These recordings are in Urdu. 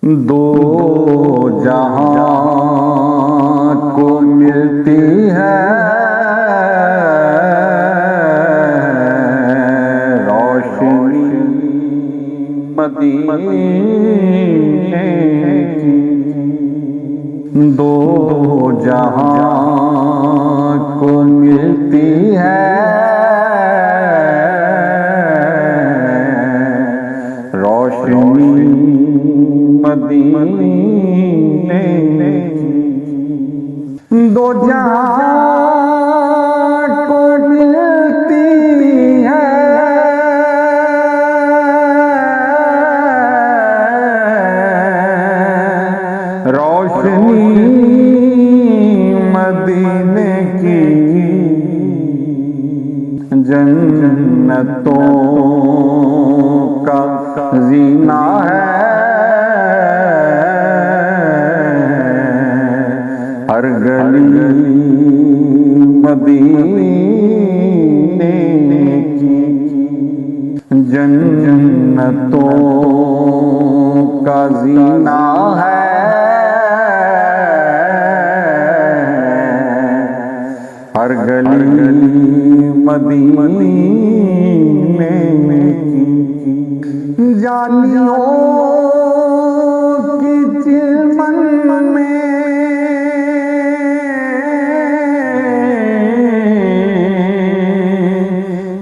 دو جہاں کو ملتی ہے روشنی مدینے کی، دو جہاں کو ملتی ہے روشنی مدینے کی، دو جہاں کو ملتی ہے روشنی مدینے کی، جنتوں کا زینہ ہے ہر گلی مدینے کی، جنتوں کا زینہ ہے ہر گلی مدینے کی، جالیوں کی چمن میں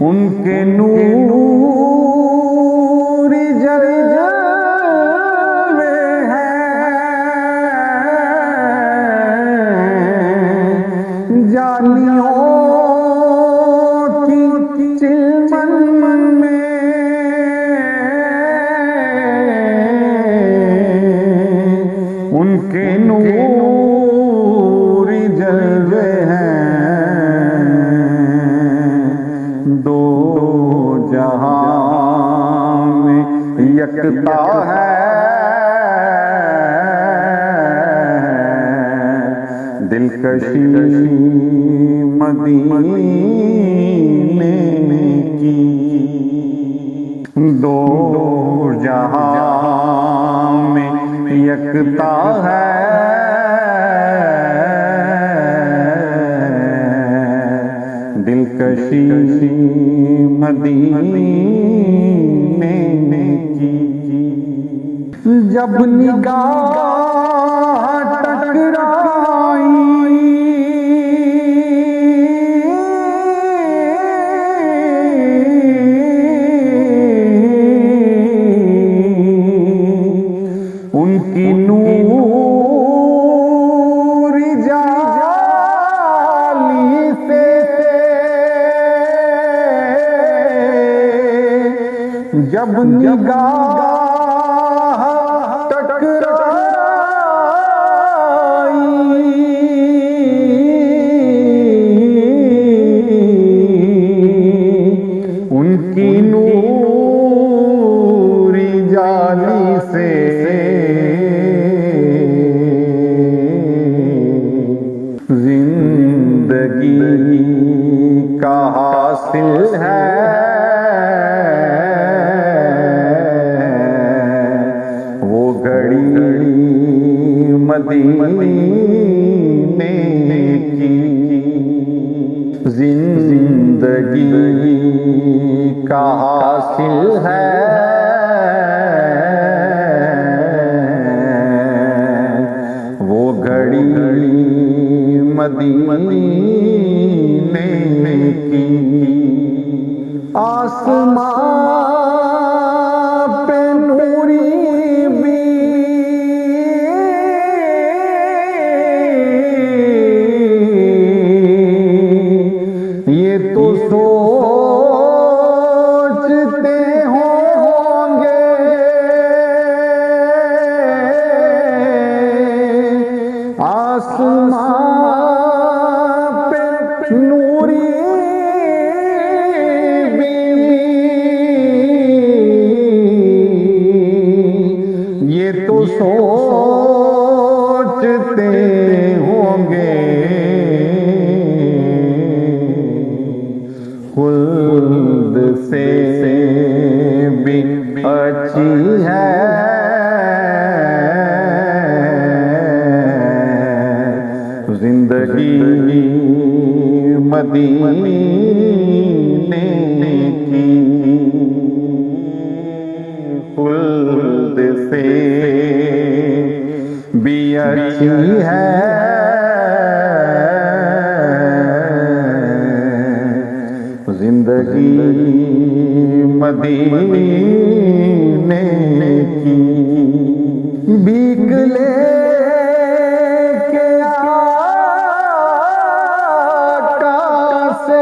ان کے نور جلوے ہیں، جالیوں کی چمن میں ان کے نور جلوے ہیں، دو جہاں میں یکتا ہے دلکشی مدینے کی، دو جہاں میں یکتا ہے دلکشی مدینے کی، جب نگاہ ٹکرائی ان کی نور جالی سے جب نگاہ ان کی نور جالی سے زندگی کا حاصل ہے وہ گھڑی مدینے کی، زندگی کا حاصل ہے وہ گھڑی مدینے کی، آسمان پہ نوری بھی یہ تو سوچتے ہوں گے آسمان پہ نوری یہ تو سوچتے ہوں گے خلد سے بھی اچھی ہے زندگی مدینے کی خلد سے بھی اچھی ہے زندگی مدینے کی بھیک لے کے آقا سے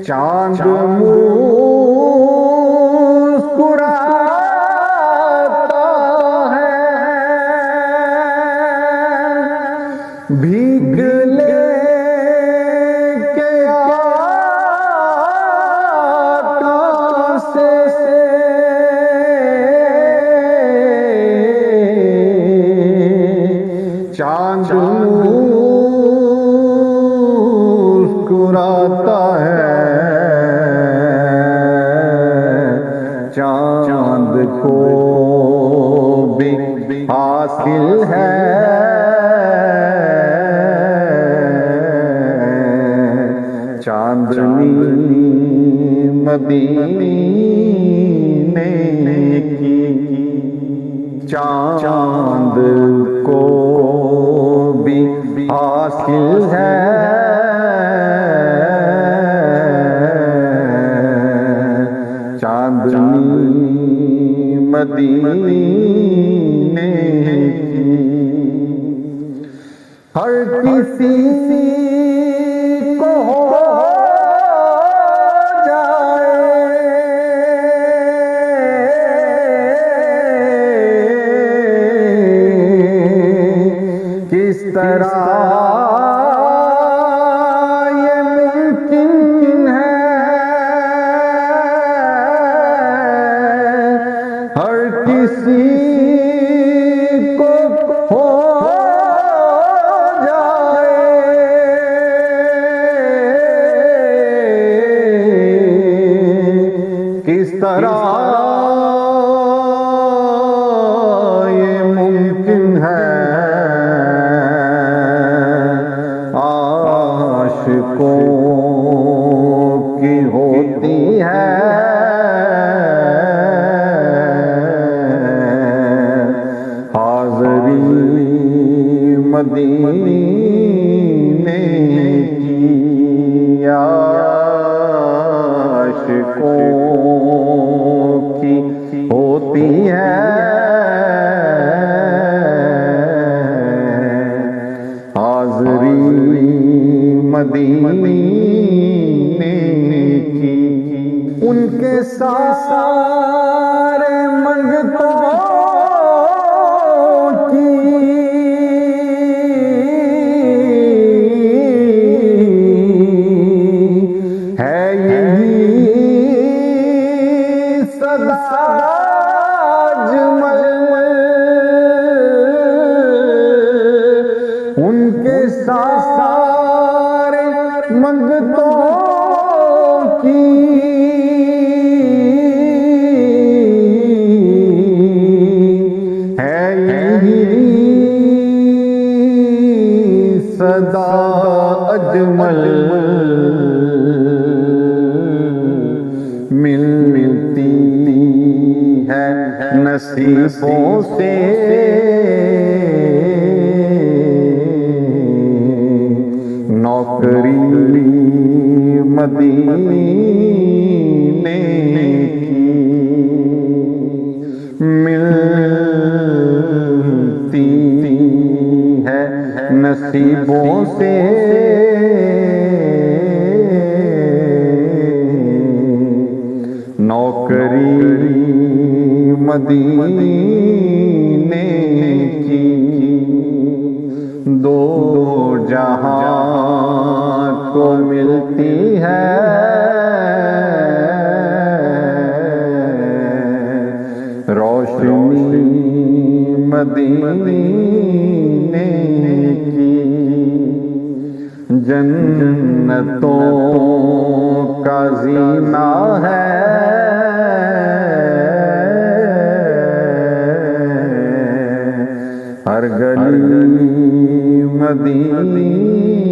چاند مسکراتا ہے بھیک لے کے آقا سے چاند مسکراتا ہے چاند کو بھی حاصل ہے چاندنی مدینے کی چاند کو بھی حاصل ہے چاندنی مدینے کی ہر کسی کو ہو کس طرح یہ ممکن ہے ہر کسی کو ہو جائے کس طرح یہ ممکن ہے عاشقوں کی ہوتی ہے حاضری مدینے کی عاشقوں کی ہوتی ہے حاضری مدینے کی ان کے سارے منگتوں کی ہے یہی صدا اجمل ان کے سارے منگتوں کی ہے یہی صدا اجمل ملتی ہے نصیبوں سے نوکری مدینے کی ملتی ہے نصیبوں سے نوکری مدینے کی دو جہاں کو ملتی ہے روشنی مدینے کی جنتوں کا زینہ ہے گلی مدینہ